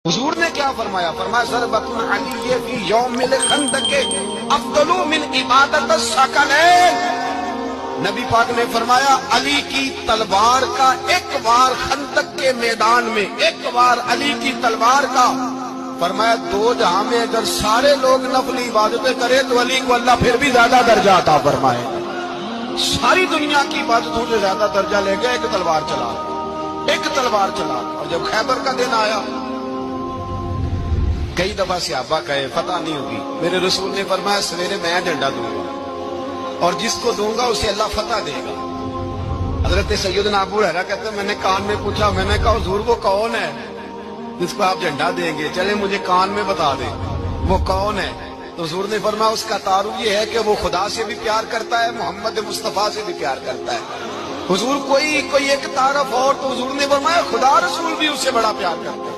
حضور نے کیا فرمایا؟ فرمایا ضربۃ علی فی یوم الخندق افضل من عبادت الثقلین۔ نبی پاک نے فرمایا علی کی تلوار کا ایک وار خندق کے میدان میں، ایک وار علی کی تلوار کا، فرمایا دو جہاں میں اگر سارے لوگ نفلی عبادتیں کرے تو علی کو اللہ پھر بھی زیادہ درجہ عطا فرمائے۔ ساری دنیا کی عبادتوں سے زیادہ درجہ لے گئے، ایک تلوار چلا، ایک تلوار چلا۔ اور جب خیبر کا دن آیا، کئی دفعہ صحابہ کہے فتح نہیں ہوگی، میرے رسول نے فرمایا سویرے میں جھنڈا دوں گا اور جس کو دوں گا اسے اللہ فتح دے گا۔ حضرت سیدنا ابو ہریرہ کہتے ہیں میں نے کان میں پوچھا، میں نے کہا حضور وہ کون ہے جس کو آپ جھنڈا دیں گے؟ چلے مجھے کان میں بتا دیں وہ کون ہے۔ تو حضور نے فرمایا اس کا تعارف یہ ہے کہ وہ خدا سے بھی پیار کرتا ہے، محمد مصطفیٰ سے بھی پیار کرتا ہے۔ حضور کوئی ایک تعارف اور، تو حضور نے فرمایا خدا رسول بھی اس سے بڑا پیار کرتا ہے۔